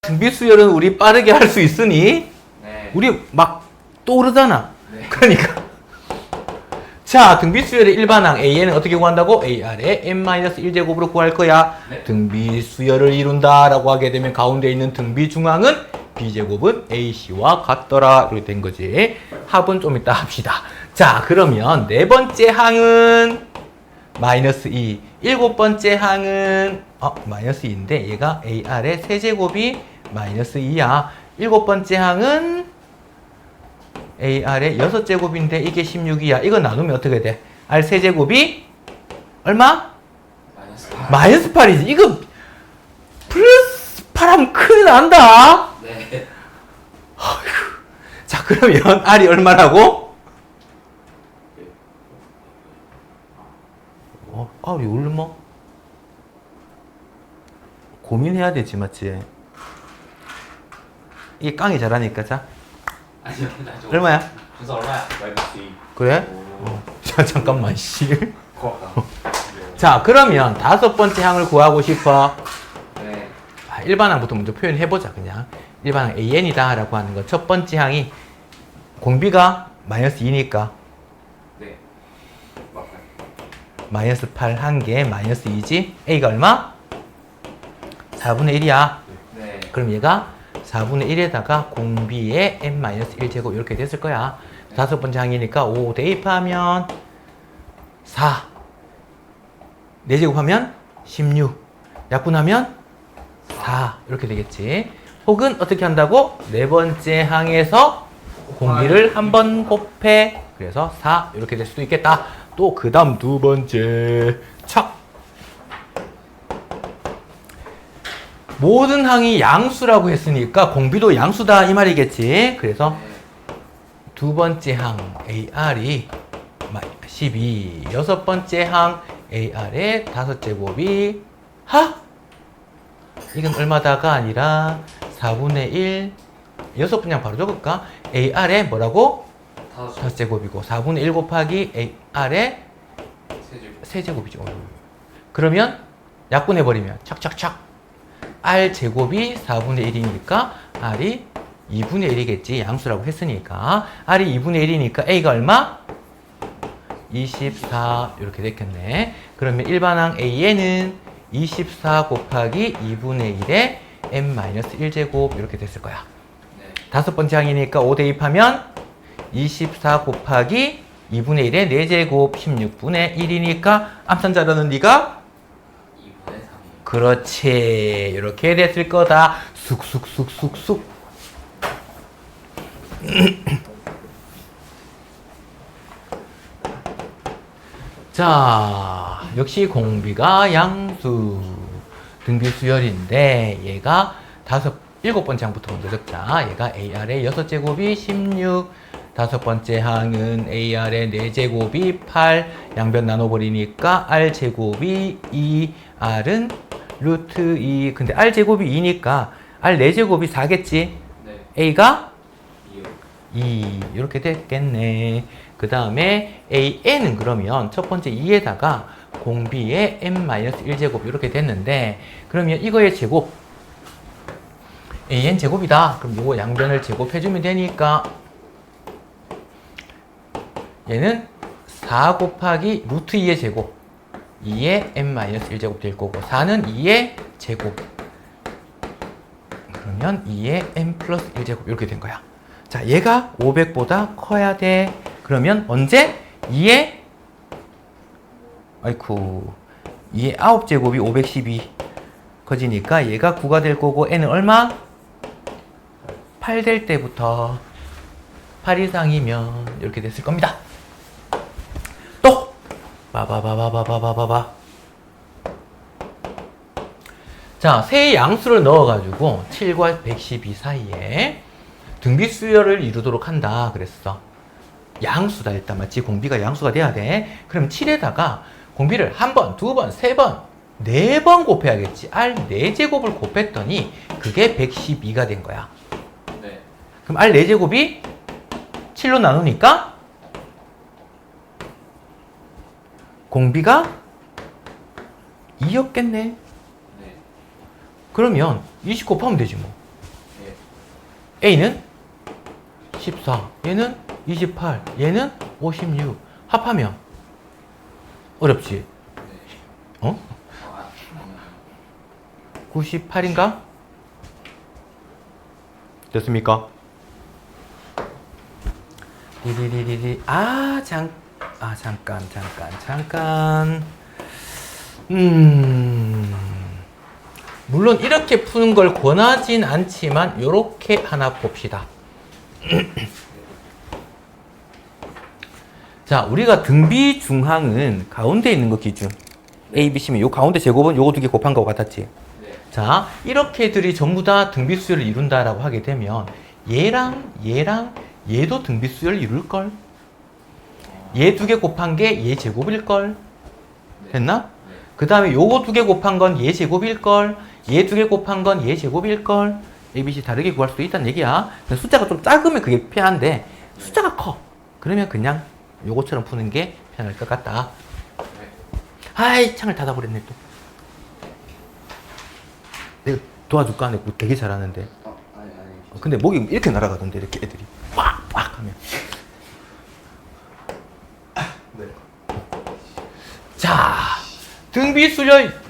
등비 수열은 우리 빠르게 할 수 있으니 네. 우리 막 떠오르잖아. 네. 그러니까 자, 등비 수열의 일반항 AN은 어떻게 구한다고? AR의 n-1제곱으로 구할 거야. 네. 등비 수열을 이룬다라고 하게 되면 가운데 있는 등비 중항은 B제곱은 AC와 같더라. 이렇게 된 거지. 합은 좀 이따 합시다. 자, 그러면 네 번째 항은 마이너스 2. 일곱 번째 항은 마이너스 2인데 얘가 AR의 세제곱이 마이너스 2야. 일곱 번째 항은 AR의 6제곱인데 이게 16이야. 이거 나누면 어떻게 돼? R 세제곱이 얼마? 마이너스 8이지. 이거 플러스 8하면 큰일 난다. 네. 자, 그러면 R이 얼마라고? R이 얼마? 고민해야 되지, 맞지? 이게 깡이 잘하니까, 자. 아니요, 나좀 얼마야? 준서 얼마야? 마이너스 2. 그래? 오. 자, 잠깐만, 씨. 고맙다. 자, 그러면 다섯 번째 항을 구하고 싶어. 네. 일반항부터 먼저 표현해보자, 그냥. 일반항 AN이다 라고 하는 거. 첫 번째 항이 공비가 마이너스 2니까 네. 맞아요. 마이너스 8 한 개, 마이너스 2지? A가 얼마? 4분의 1이야. 네. 그럼 얘가 4분의 1에다가 공비의 n-1제곱 이렇게 됐을 거야. 다섯 번째 항이니까 5 대입하면 4. 4제곱하면 16. 약분하면 4. 이렇게 되겠지. 혹은 어떻게 한다고? 네 번째 항에서 공비를 한 번 곱해. 그래서 4. 이렇게 될 수도 있겠다. 또 그 다음 두 번째. 척. 모든 항이 양수라고 했으니까 공비도 양수다 이 말이겠지. 그래서 두 번째 항 AR이 12. 여섯 번째 항 AR의 5제곱이 이건 얼마다가 아니라 4분의 1. 여섯 분량 바로 적을까? AR의 뭐라고? 5제곱이고 4분의 1 곱하기 AR의 세제곱이죠. 그러면 약분해버리면 착착착 R제곱이 4분의 1이니까 R이 2분의 1이겠지. 양수라고 했으니까. R이 2분의 1이니까 A가 얼마? 24 이렇게 됐겠네. 그러면 일반항 AN은 24 곱하기 2분의 1에 n-1제곱 이렇게 됐을 거야. 네. 다섯 번째 항이니까 5 대입하면 24 곱하기 2분의 1에 4제곱 16분의 1이니까 암산 잘하는 네가 2분의 3. 그렇지. 이렇게 됐을 거다. 쑥쑥쑥쑥쑥. 자, 역시 공비가 양수. 등비 수열인데 얘가 일곱 번째 항부터 먼저 적자. 얘가 AR의 6제곱이 16. 다섯 번째 항은 AR의 4제곱이 8. 양변 나눠버리니까 R제곱이 2. R은 루트 2. 근데 R제곱이 2니까 R 4제곱이 4겠지? 네. A가 2요. 2. 이렇게 됐겠네. 그 다음에 AN은 그러면 첫 번째 2에다가 공비의 n-1제곱 이렇게 됐는데 그러면 이거의 제곱 AN 제곱이다. 그럼 이거 양변을 제곱해주면 되니까 얘는 4 곱하기 루트 2의 제곱 2의 n-1제곱 될 거고 4는 2의 제곱 그러면 2의 n 플러스 1제곱 이렇게 된 거야. 자, 얘가 500보다 커야 돼. 그러면 언제? 2의 2의 9제곱이 512 커지니까 얘가 9가 될 거고 n은 얼마? 8 될 때부터 8 이상이면 이렇게 됐을 겁니다. 또 바바바바바바바바. 자, 세 양수를 넣어가지고 7과 112 사이에 등비 수열을 이루도록 한다 그랬어. 양수다 일단 맞지? 공비가 양수가 돼야 돼. 그럼 7에다가 공비를 한 번, 두 번, 세 번, 네 번 곱해야겠지. R 4제곱을 곱했더니 그게 112가 된 거야. 네. 그럼 R 4제곱이 7로 나누니까 공비가 2였겠네. 네. 그러면 20 곱하면 되지 뭐. A는 14, 얘는 28, 얘는 56. 합하면 어렵지? 네. 어? 아니요. 98인가? 됐습니까? 리리리리리. 잠깐. 물론 이렇게 푸는 걸 권하진 않지만 요렇게 하나 봅시다. 자, 우리가 등비 중항은 가운데 있는 거 기준. A, B, C면 요 가운데 제곱은 요거 두 개 곱한 거와 같았지? 네. 자, 이렇게들이 전부 다 등비수열을 이룬다라고 하게 되면 얘랑 얘도 등비수열을 이룰걸? 얘 두 개 곱한 게 얘 제곱일걸? 네. 됐나? 네. 그 다음에 요거 두 개 곱한 건 얘 제곱일걸? 얘 두 개 곱한 건 얘 제곱일걸? A, B, C 다르게 구할 수도 있다는 얘기야. 숫자가 좀 작으면 그게 편한데 숫자가 커. 그러면 그냥 요거처럼 푸는 게 편할 것 같다. 네. 아이, 창을 닫아버렸네 또. 내가 도와줄까? 내가 되게 잘하는데. 아니. 근데 목이 이렇게 날아가던데 이렇게 애들이 빡빡 하면. 네. 자, 등비수열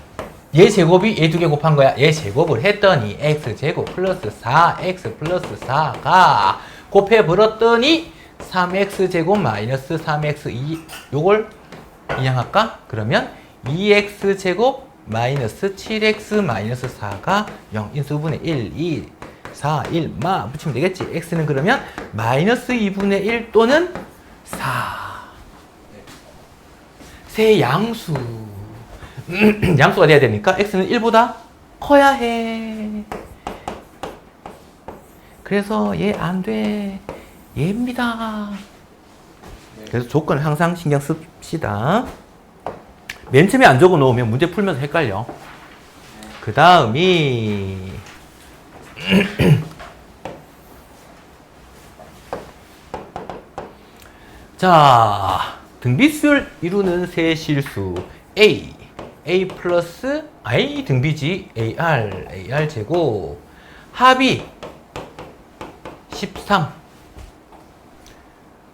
얘 제곱이 얘 두 개 곱한 거야. 얘 제곱을 했더니 x제곱 플러스 4x 플러스 4가 곱해버렸더니 3x제곱 마이너스 3x2 요걸 이항할까? 그러면 2x제곱 마이너스 7x 마이너스 4가 0 인수분의 1, 2, 4, 1 마 붙이면 되겠지. x는 그러면 마이너스 2분의 1 또는 4. 세 양수. 양수가 돼야 되니까 x는 1보다 커야 해. 그래서 얘 안 돼. 얘입니다. 그래서 조건을 항상 신경 씁시다. 맨 처음에 안 적어 놓으면 문제 풀면서 헷갈려. 그 다음이 자, 등비수열 이루는 세 실수 A 플러스 I 등비지 AR 제곱 합이 13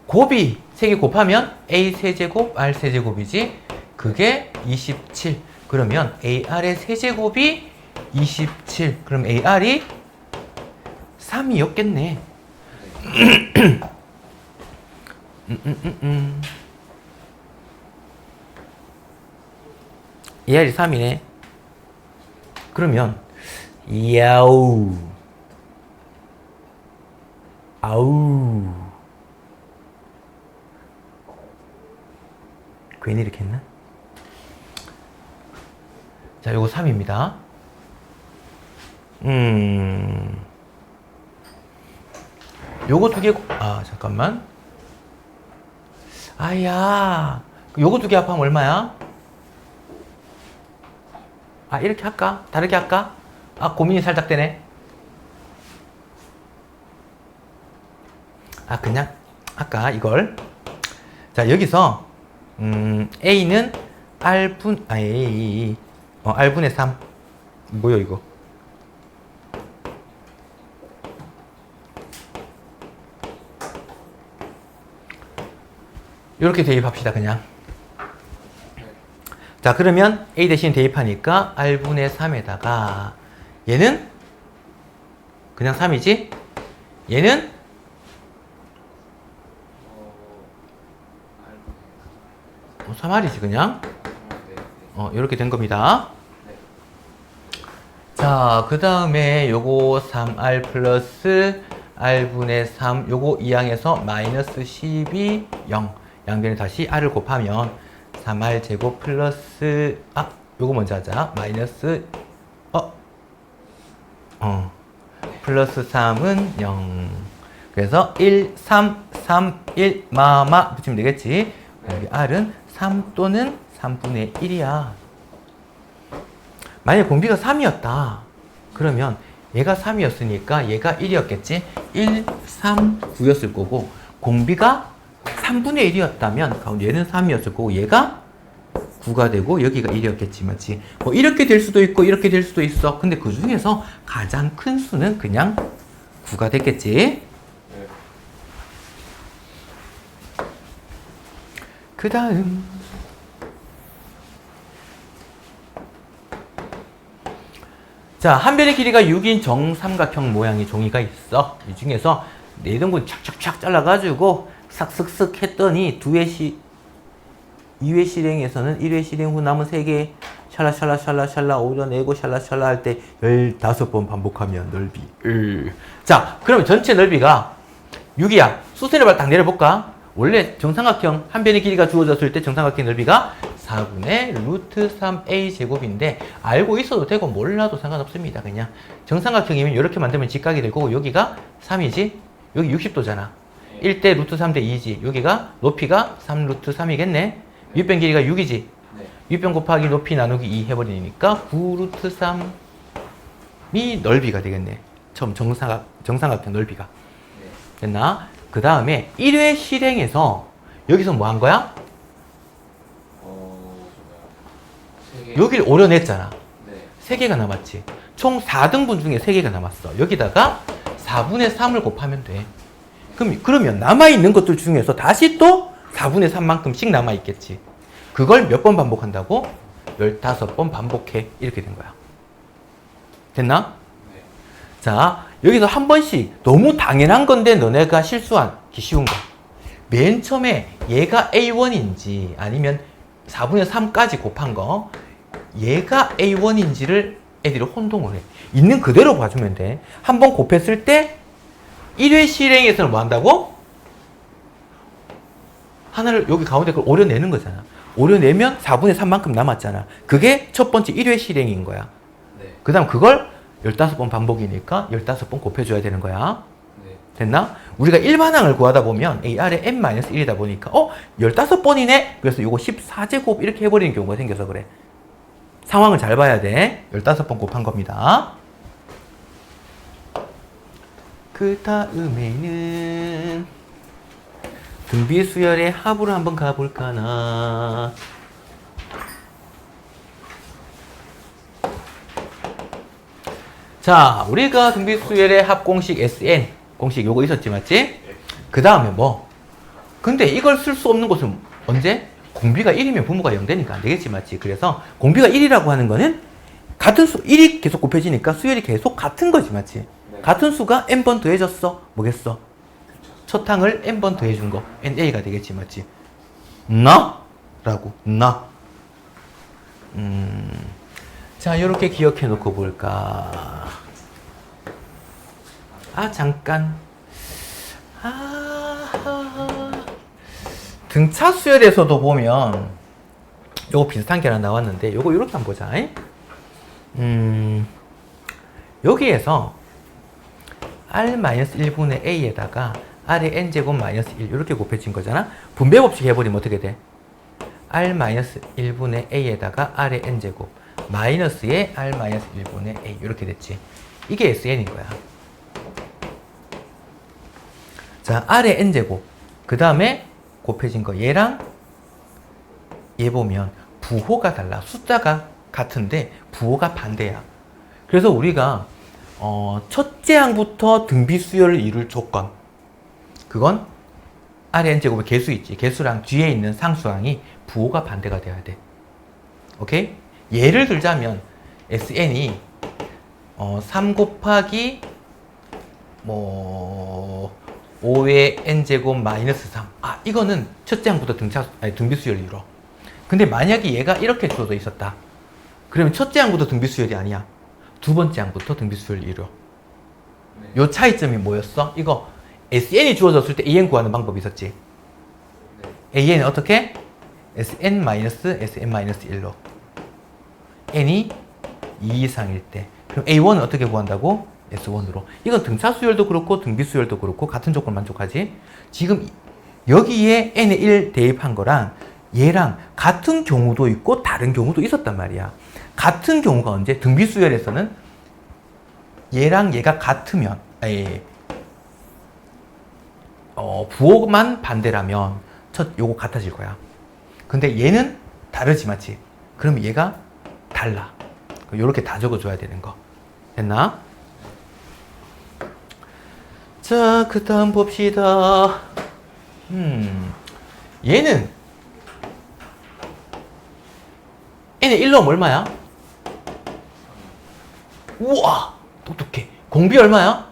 곱이 3개 곱하면 A 세제곱 R 세제곱이지 그게 27 그러면 AR의 세제곱이 27 그럼 AR이 3이었겠네. AR이 3이네. 그러면 야우 아우 괜히 이렇게 했나? 자, 요거 3입니다. 요거 두 개, 잠깐만. 아야, 요거 두 개 합하면 얼마야? 이렇게 할까? 다르게 할까? 고민이 살짝 되네. 그냥, 아까 이걸. 자, 여기서, A는 R분의 3. 뭐야, 이거? 이렇게 대입합시다, 그냥. 자, 그러면 A 대신 대입하니까 R분의 3에다가 얘는 그냥 3이지? 얘는 3R이지, 그냥. 이렇게 된 겁니다. 자, 그 다음에 요거 3R 플러스 R분의 3, 요거 2항에서 마이너스 12, 0. 양변에 다시 R을 곱하면 3R 제곱 플러스, 요거 먼저 하자. 마이너스, 플러스 3은 0. 그래서 1, 3, 3, 1, 마마 붙이면 되겠지. 여기 R은 3 또는 3분의 1이야. 만약에 공비가 3이었다. 그러면 얘가 3이었으니까 얘가 1이었겠지? 1, 3, 9였을 거고 공비가 3분의 1이었다면 얘는 3이었을 거고 얘가 9가 되고 여기가 1이었겠지, 맞지? 뭐 이렇게 될 수도 있고 이렇게 될 수도 있어. 근데 그 중에서 가장 큰 수는 그냥 9가 됐겠지? 네. 그 다음 자, 한 변의 길이가 6인 정삼각형 모양의 종이가 있어. 이 중에서 4등분 착착착 잘라가지고 싹쓱쓱 했더니 2회 실행에서는 1회 실행 후 남은 3개 샬라샬라샬라샬라 오려내고 샬라샬라 할 때 15번 반복하면 넓이 자, 그러면 전체 넓이가 6이야. 수선의 발 딱 내려볼까? 원래 정삼각형 한 변의 길이가 주어졌을 때 정삼각형 넓이가 4분의 루트 3a 제곱인데 알고 있어도 되고 몰라도 상관없습니다. 그냥 정삼각형이면 이렇게 만들면 직각이 되고 여기가 3이지? 여기 60도잖아. 1대 루트 3대 2지. 여기가 높이가 3 루트 3이겠네. 윗변 길이가 6이지. 네. 윗변 곱하기 높이 나누기 2 해버리니까 9 루트 3이 넓이가 되겠네. 처음 정삼각형 넓이가. 네. 됐나? 그 다음에 1회 실행에서 여기서 뭐 한 거야? 세 개. 여기를 오려냈잖아. 네. 3개가 남았지. 총 4등분 중에 3개가 남았어. 여기다가 4분의 3을 곱하면 돼. 그러면 남아있는 것들 중에서 다시 또 4분의 3만큼씩 남아있겠지. 그걸 몇 번 반복한다고? 15번 반복해. 이렇게 된 거야. 됐나? 네. 자, 여기서 한 번씩 너무 당연한 건데 너네가 실수한 게 쉬운 거. 맨 처음에 얘가 A1인지 아니면 4분의 3까지 곱한 거 얘가 A1인지를 애들이 혼동을 해. 있는 그대로 봐주면 돼. 한 번 곱했을 때 1회 실행에서는 뭐 한다고? 하나를 여기 가운데 걸 오려내는 거잖아. 오려내면 4분의 3만큼 남았잖아. 그게 첫 번째 1회 실행인 거야. 네. 그 다음 그걸 15번 반복이니까 15번 곱해줘야 되는 거야. 네. 됐나? 우리가 일반항을 구하다 보면 AR의 n-1이다 보니까 15번이네? 그래서 이거 14제곱 이렇게 해버리는 경우가 생겨서 그래. 상황을 잘 봐야 돼. 15번 곱한 겁니다. 그 다음에는 등비수열의 합으로 한번 가볼까나. 자, 우리가 등비수열의 합공식 SN 공식 요거 있었지, 맞지? 그 다음에 뭐? 근데 이걸 쓸 수 없는 곳은 언제? 공비가 1이면 분모가 0 되니까 안 되겠지, 맞지? 그래서 공비가 1이라고 하는 거는 같은 수, 1이 계속 곱해지니까 수열이 계속 같은 거지, 맞지? 네. 같은 수가 n번 더해졌어. 뭐겠어? 첫 항을 n번 더해준 거. na가 되겠지, 맞지? 나? 라고. 나. 자, 요렇게 기억해 놓고 볼까. 잠깐. 등차 수열에서도 보면 요거 비슷한 게 하나 나왔는데 요거 이렇게 한번 보자. 여기에서 r-1분의 a에다가 r의 n제곱 마이너스 1 이렇게 곱해진 거잖아. 분배 법칙 해버리면 어떻게 돼? r-1분의 a에다가 r의 n제곱 마이너스에 r-1분의 a 이렇게 됐지. 이게 SN인 거야. 자, r의 n제곱 그 다음에 곱해진 거 얘랑 얘 보면 부호가 달라. 숫자가 같은데 부호가 반대야. 그래서 우리가 첫째 항부터 등비수열을 이룰 조건 그건 r의 n제곱의 개수 있지. 개수랑 뒤에 있는 상수항이 부호가 반대가 돼야 돼. 오케이? 예를 들자면 SN이 3 곱하기 5의 n제곱 마이너스 3. 이거는 첫째 항부터 등비수열을 이뤄. 근데 만약에 얘가 이렇게 주어져 있었다. 그러면 첫째 항부터 등비수열이 아니야. 두 번째 항부터 등비수열을 이뤄. 네. 요 차이점이 뭐였어? 이거 SN이 주어졌을 때 AN 구하는 방법이 있었지. 네. AN은 어떻게? SN-SN-1로. N이 2 이상일 때. 그럼 A1은 어떻게 구한다고? S1으로. 이건 등차 수열도 그렇고 등비 수열도 그렇고 같은 조건 만족하지. 지금 여기에 N에 1 대입한 거랑 얘랑 같은 경우도 있고 다른 경우도 있었단 말이야. 같은 경우가 언제? 등비 수열에서는 얘랑 얘가 같으면 부호만 반대라면 요거 같아질 거야. 근데 얘는 다르지, 맞지? 그럼 얘가 달라. 요렇게 다 적어줘야 되는 거. 됐나? 자, 그 다음 봅시다. 얘는 n에 1 넣으면 얼마야? 우와, 똑똑해. 공비 얼마야?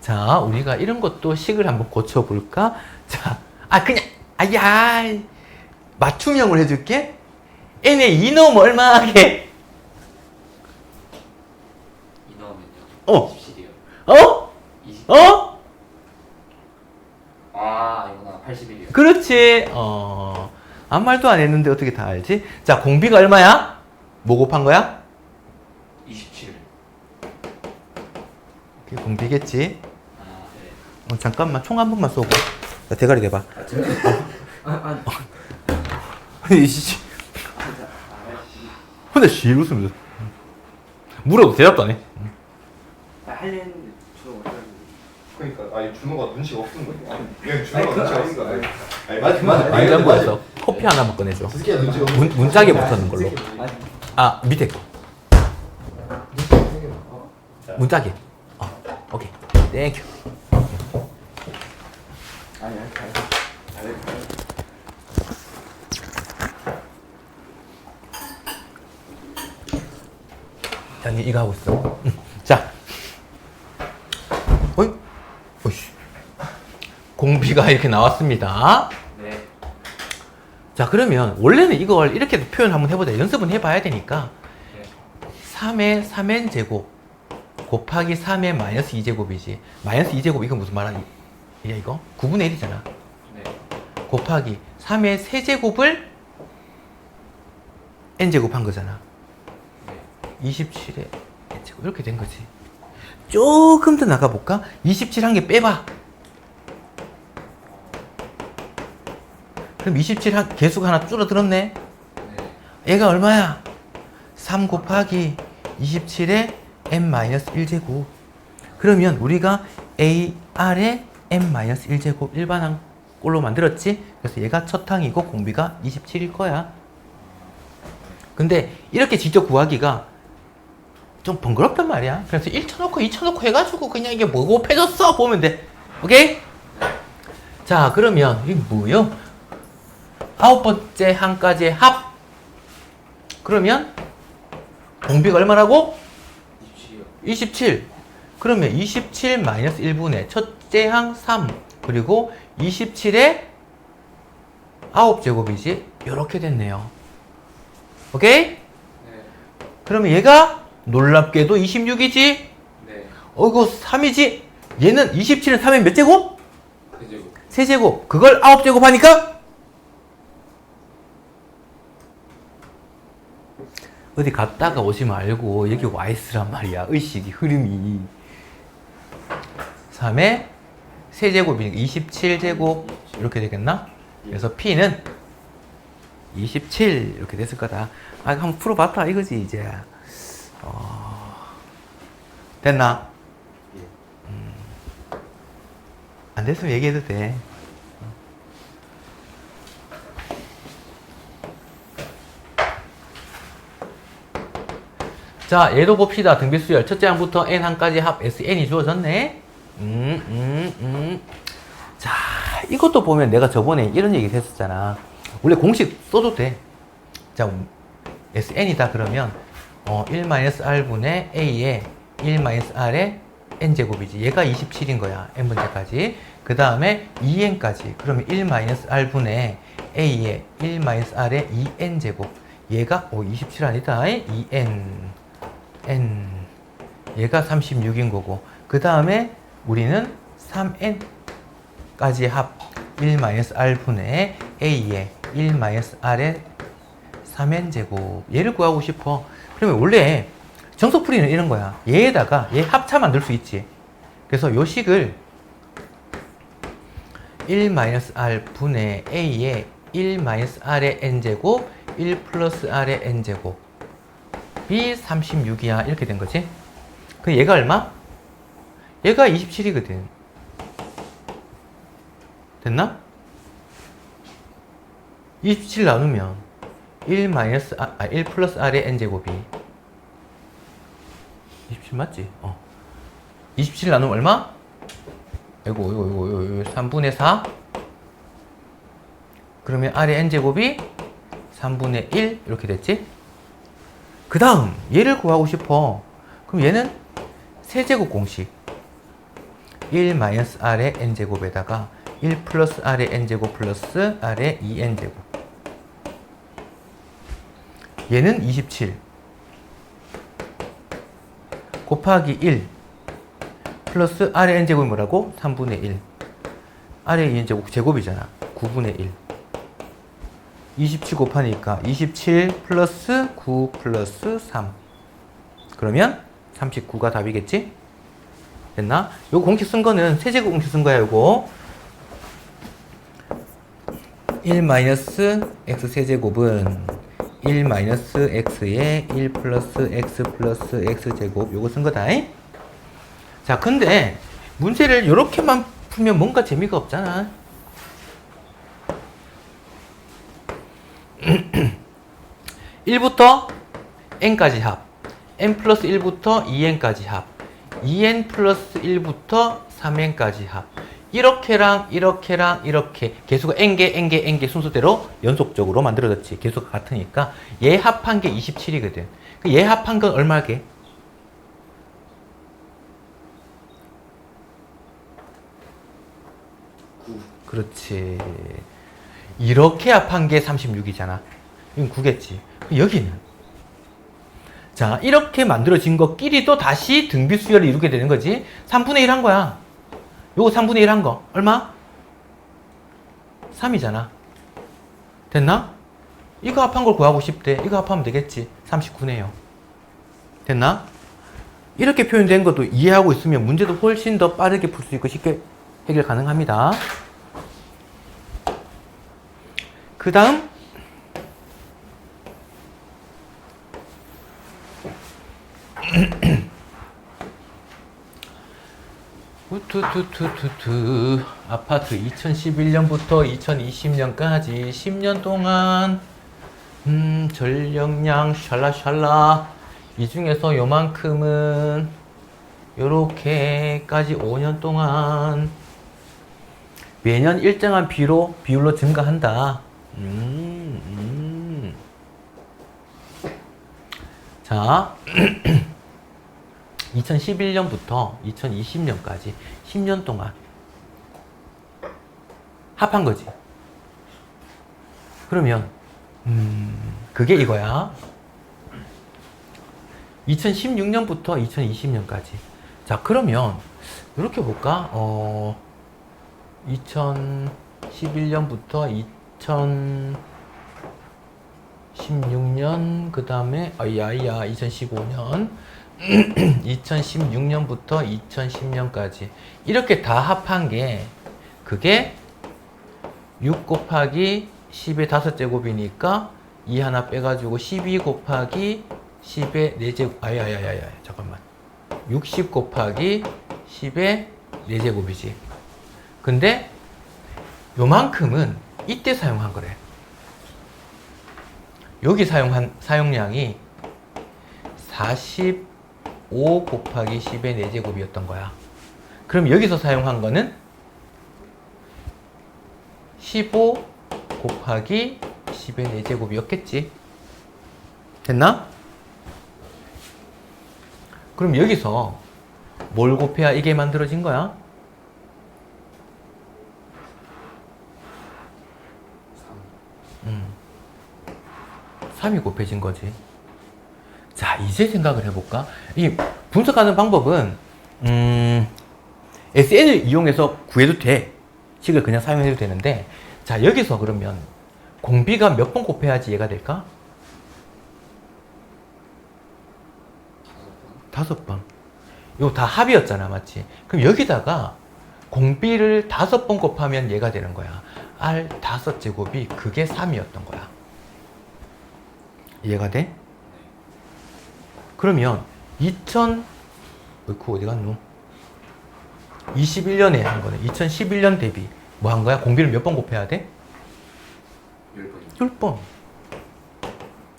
자, 우리가 이런 것도 식을 한번 고쳐볼까? 자, 그냥, 맞춤형을 해줄게. n에 2 넣으면 얼마 하게? 2 넣으면요. 어. 27이요. 어? 20. 어? 아, 이거나 81이요. 그렇지. 아무 말도 안 했는데 어떻게 다 알지? 자, 공비가 얼마야? 뭐 곱한 거야? 27. 그게 공비겠지? 아, 네. 잠깐만, 총 한 번만 쏘고. 자, 대가리 대봐. 이씨. 근데 씨 웃으면서. 물어도 대답도 안 해. 할려는데 저 그러니까 아니 준호가 눈치가 없는 거야. 아니 그냥 준호가 눈치가 없는 거야. 아니 맞아 맞아. 냉장고에서 커피 하나만 꺼내줘. 스키야 눈치가 없는 거야. 문짝에 붙었는 걸로. 밑에 거. 문짝에. 오케이. 땡큐. 아니 아니, 이거 하고 있어. 자. 어이씨. 공비가 이렇게 나왔습니다. 네. 자, 그러면 원래는 이걸 이렇게도 표현 한번 해보자. 연습은 해봐야 되니까. 네. 3의 3n 제곱 곱하기 3의 마이너스 2제곱이지. 마이너스 2제곱 이건 무슨 말이야 이거? 9분의 1이잖아. 네. 곱하기 3의 세제곱을 n제곱 한 거잖아. 네. 27의 n제곱 이렇게 된 거지. 조금 더 나가볼까? 27 한 개 빼봐. 그럼 27 개수가 하나 줄어들었네. 네. 얘가 얼마야? 3 곱하기 27의 n-1제곱. 그러면 우리가 AR의 n-1제곱 일반항 꼴로 만들었지? 그래서 얘가 첫 항이고 공비가 27일 거야. 근데 이렇게 직접 구하기가 좀 번거롭단 말이야. 그래서 1 쳐놓고 2 쳐놓고 해가지고 그냥 이게 뭐 곱해졌어 보면 돼. 오케이? 자, 그러면 이게 뭐요? 9번째 항까지의 합. 그러면 공비가 얼마라고? 27이요. 27. 그러면 27 마이너스 1분의 첫째 항 3. 그리고 27의 9제곱이지. 요렇게 됐네요. 오케이? 네. 그러면 얘가 놀랍게도 26이지? 네. 이거 3이지? 얘는 27은 3의 몇 제곱? 그죠. 세제곱. 그걸 9제곱 하니까? 어디 갔다가 오지 말고 여기 와 있으란 말이야. 의식이, 흐름이. 3의 세제곱이니까 27제곱 이렇게 되겠나? 그래서 P는 27 이렇게 됐을 거다. 한번 풀어봤다 이거지 이제. 됐나? 안 됐으면 얘기해도 돼. 자, 얘도 봅시다. 등비수열 첫째 항부터 n항까지 합 SN이 주어졌네. 자, 이것도 보면 내가 저번에 이런 얘기 했었잖아. 원래 공식 써도 돼. 자, SN이다 그러면 1-R분의 A에 1-R의 n제곱이지. 얘가 27인 거야. n번째까지. 그 다음에 2n까지. 그러면 1-R분의 A에 1-R의 2n제곱. 얘가 27 아니다. 2n. n. 얘가 36인 거고. 그 다음에 우리는 3n까지 합 1-R분의 A에 1-R의 3n제곱. 얘를 구하고 싶어. 그러면 원래 정석풀이는 이런 거야. 얘에다가 얘 합차 만들 수 있지. 그래서 요 식을 1-R분의 A에 1-R의 n제곱 1 플러스 R의 n제곱 이 36이야. 이렇게 된 거지. 그 얘가 얼마? 얘가 27이거든. 됐나? 27 나누면 1 플러스 R의 n제곱이 27 맞지? 27 나누면 얼마? 이거 3분의 4. 그러면 R의 n제곱이 3분의 1 이렇게 됐지? 그 다음 얘를 구하고 싶어. 그럼 얘는 세제곱 공식 1 마이너스 R의 n제곱에다가 1 플러스 R의 n제곱 플러스 R의 2n제곱, 얘는 27 곱하기 1 플러스 R의 n제곱이 뭐라고? 3분의 1 R의 2n제곱 제곱이잖아. 9분의 1 27 곱하니까 27 플러스 9 플러스 3 그러면 39가 답이겠지? 됐나? 요거 공식 쓴 거는 세제곱 공식 쓴 거야. 요거 1 마이너스 x 세제곱은 1 마이너스 x에 1 플러스 x 플러스 x 제곱 요거 쓴 거다. 자, 근데 문제를 요렇게만 풀면 뭔가 재미가 없잖아. 1부터 n까지 합, n 플러스 1부터 2n까지 합, 2n 플러스 1부터 3n까지 합. 이렇게랑 이렇게랑 이렇게 개수가 n개 순서대로 연속적으로 만들어졌지. 개수가 같으니까 얘 합한 게 27이거든. 얘 합한 건 얼마게? 그렇지. 이렇게 합한 게 36이잖아. 이건 9겠지. 여기는 자, 이렇게 만들어진 것끼리도 다시 등비수열을 이루게 되는 거지. 3분의 1 한 거야. 요거 3분의 1 한 거 얼마? 3이잖아. 됐나? 이거 합한 걸 구하고 싶대. 이거 합하면 되겠지. 39네요. 됐나? 이렇게 표현된 것도 이해하고 있으면 문제도 훨씬 더 빠르게 풀 수 있고 쉽게 해결 가능합니다. 그 다음 아파트 2011년부터 2020년까지 10년 동안 전력량 샬라샬라 이 중에서 요만큼은 요렇게까지 5년 동안 매년 일정한 비율로 증가한다. 자 2011년부터 2020년까지 10년 동안 합한 거지. 그러면 그게 이거야. 2016년부터 2020년까지. 자, 그러면 이렇게 볼까? 2011년부터 2016년 그 다음에 2015년 2016년부터 2010년까지 이렇게 다 합한 게 그게 6 곱하기 10의 5제곱이니까 2 하나 빼가지고 12 곱하기 10의 4제곱 잠깐만 60 곱하기 10의 4제곱이지. 근데 요만큼은 이때 사용한 거래. 여기 사용량이 45 곱하기 10의 4제곱이었던 거야. 그럼 여기서 사용한 거는 15 곱하기 10의 4제곱이었겠지. 됐나? 그럼 여기서 뭘 곱해야 이게 만들어진 거야? 3이 곱해진 거지. 자, 이제 생각을 해볼까? 이 분석하는 방법은 SN을 이용해서 구해도 돼. 식을 그냥 사용해도 되는데, 자, 여기서 그러면 공비가 몇 번 곱해야지 얘가 될까? 5번. 이거 다 합이었잖아, 맞지? 그럼 여기다가 공비를 5번 곱하면 얘가 되는 거야. R 5제곱이 그게 3이었던 거야. 이해가 돼? 그러면 어디 갔노? 21년에 한 거네. 2011년 대비 뭐 한 거야? 공비를 몇 번 곱해야 돼? 10번.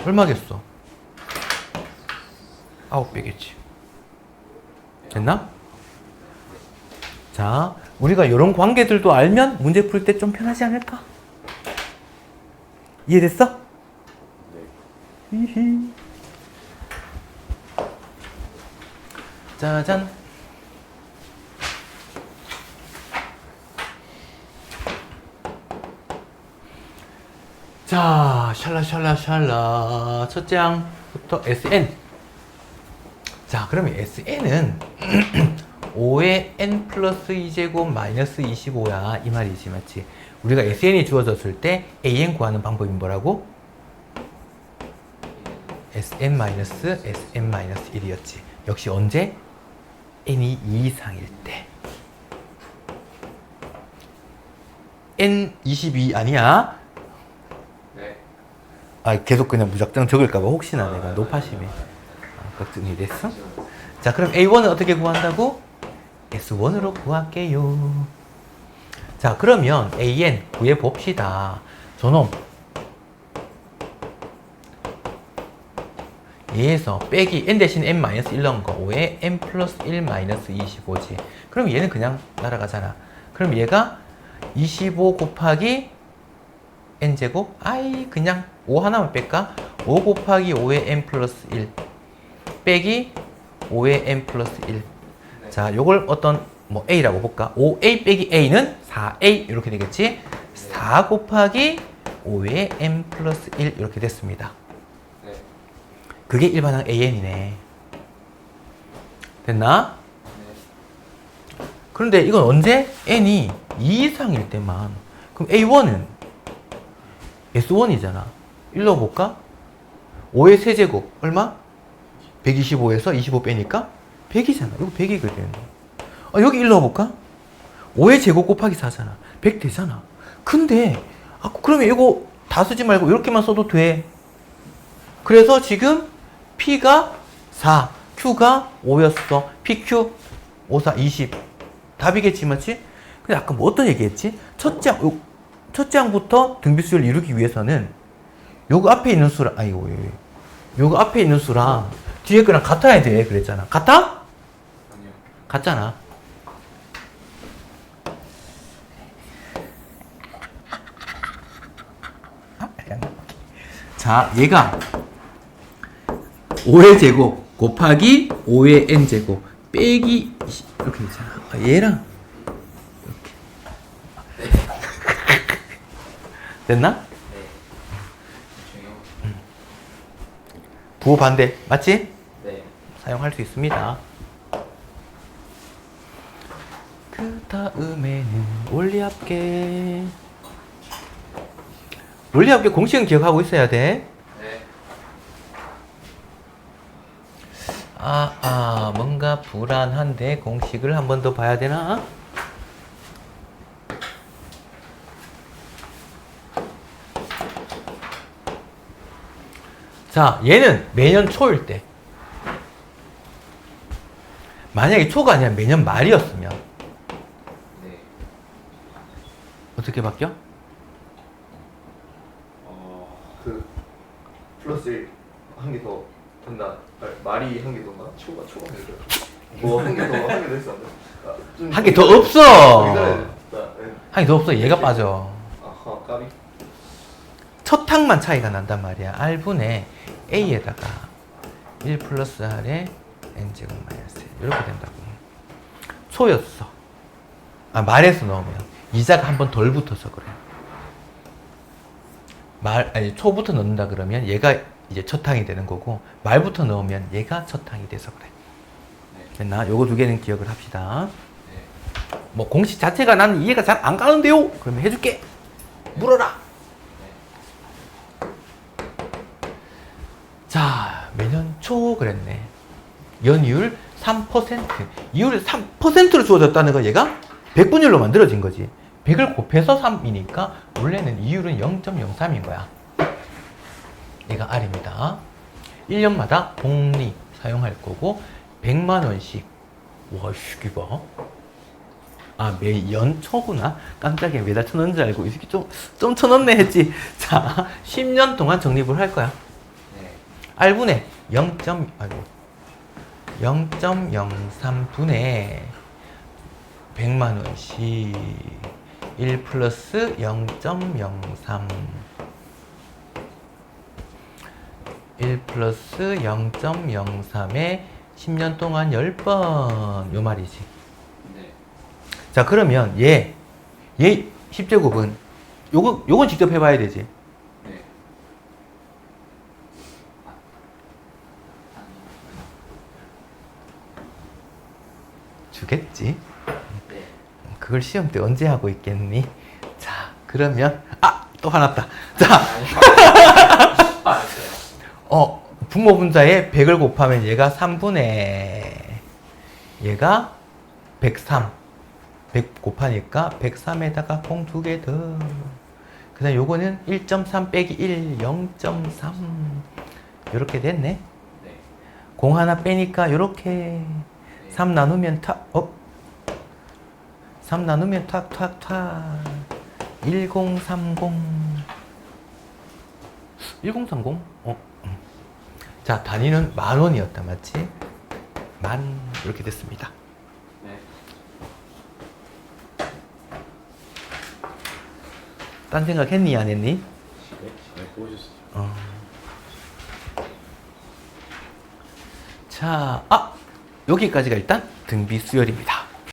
얼마겠어? 9배겠지. 됐나? 자, 우리가 이런 관계들도 알면 문제 풀 때 좀 편하지 않을까? 이해됐어? 히히. 짜잔. 자, 샬라샬라샬라. 첫째 항부터 Sn. 자, 그러면 Sn은 5의 n 플러스 2제곱 마이너스 25야. 이 말이지, 맞지? 우리가 Sn이 주어졌을 때 an 구하는 방법이 뭐라고? Sn 마이너스 Sn 마이너스 1이었지. 역시 언제? n이 2 이상일 때. n 22 아니야? 네. 아, 계속 그냥 무작정 적을까봐 혹시나 내가 노파심에 걱정이 됐어? 자, 그럼 A1은 어떻게 구한다고? S1으로 구할게요. 자, 그러면 AN 구해봅시다. 저놈 얘에서 빼기 n 대신 n-1 넣은 거 5에 n 플러스 1 마이너스 25지. 그럼 얘는 그냥 날아가잖아. 그럼 얘가 25 곱하기 n제곱? 아이, 그냥 5 하나만 뺄까? 5 곱하기 5의 n 플러스 1 빼기 5의 n 플러스 1. 네. 자, 요걸 어떤 뭐 a라고 볼까? 5a 빼기 a는 4a 이렇게 되겠지? 4 곱하기 5의 n 플러스 1 이렇게 됐습니다. 네. 그게 일반항 an이네. 됐나? 네. 그런데 이건 언제? n이 2 이상일 때만. 그럼 a1은 s1이잖아. 일러 볼까? 5의 세제곱 얼마? 125에서 25 빼니까 100이잖아. 이거 100이거든. 여기 일러 볼까? 5의 제곱 곱하기 4잖아. 100 되잖아. 근데 그러면 이거 다 쓰지 말고 이렇게만 써도 돼. 그래서 지금 P가 4, Q가 5였어. PQ 5, 4, 20. 답이겠지, 맞지? 근데 아까 뭐 어떤 얘기했지? 첫째 항부터 등비수를 이루기 위해서는 요거 앞에 있는 수랑, 요거 앞에 있는 수랑 뒤에 거랑 같아야 돼. 그랬잖아. 같아? 아니요. 같잖아. 자, 얘가 5의 제곱 곱하기 5의 n 제곱 빼기 20 이렇게 되잖아. 얘랑 이렇게. 됐나? 네. 중요. 부호 반대 맞지? 네. 사용할 수 있습니다. 그 다음에는 원리합계. 원리합계 공식은 기억하고 있어야 돼. 네. 뭔가 불안한데 공식을 한 번 더 봐야 되나? 자, 얘는 매년 초일 때. 만약에 초가 아니라 매년 말이었으면 네. 어떻게 바뀌어? 그 플러스 1 한 개 더 된다. 말이 한 개 더인가? 초가 한 개 더. 뭐 한 개 더 했어. 한 개 더 없어. 기다려야 돼. 한 개 더 없어. 얘가 빠져. 아하, 까비. 첫 항만 차이가 난단 말이야. R분의 A에다가 1 플러스 R에 N제곱 마이너스 1 이렇게 된다고. 초였어. 말에서 넣으면 이자가 한 번 덜 붙어서 그래. 초부터 넣는다 그러면 얘가 이제 첫 항이 되는 거고 말부터 넣으면 얘가 첫 항이 돼서 그래. 됐나? 요거 두 개는 기억을 합시다. 네. 뭐 공식 자체가 나는 이해가 잘 안 가는데요? 그러면 해줄게. 물어라. 자, 매년 초 그랬네. 연이율 3%. 이율 3%로 주어졌다는 거 얘가 100분율로 만들어진 거지. 100을 곱해서 3이니까 원래는 이율은 0.03인 거야. 얘가 R입니다. 1년마다 복리 사용할 거고 100만 원씩. 와, 이게 봐. 매연 초구나. 깜짝이야. 매달 쳐넣은 줄 알고 이 새끼 좀 쳐넣네 했지. 자, 10년 동안 적립을 할 거야. 네. R분의 0.03분의 100만 원씩 1 플러스 0.03 1 플러스 0.03에 10년 동안 10번 요 말이지. 네. 자, 그러면 얘 10제곱은 요건 직접 해봐야 되지. 네. 아니. 주겠지. 네. 그걸 시험 때 언제 하고 있겠니? 자, 그러면 또 화났다. 자, 알았어요. 분모분자에 100을 곱하면 얘가 3분의 얘가 103. 100 곱하니까 103에다가 공 2개 더. 그 다음 요거는 1.3 빼기 1, 0.3. 요렇게 됐네. 네. 공 하나 빼니까 요렇게. 네. 3 나누면 3 나누면 탁탁탁. 1030. 1030? 자, 단위는 10,000원이었다, 맞지? 이렇게 됐습니다. 네. 딴 생각 했니, 안 했니? 잘 보셨어요. 자, 여기까지가 일단 등비 수열입니다.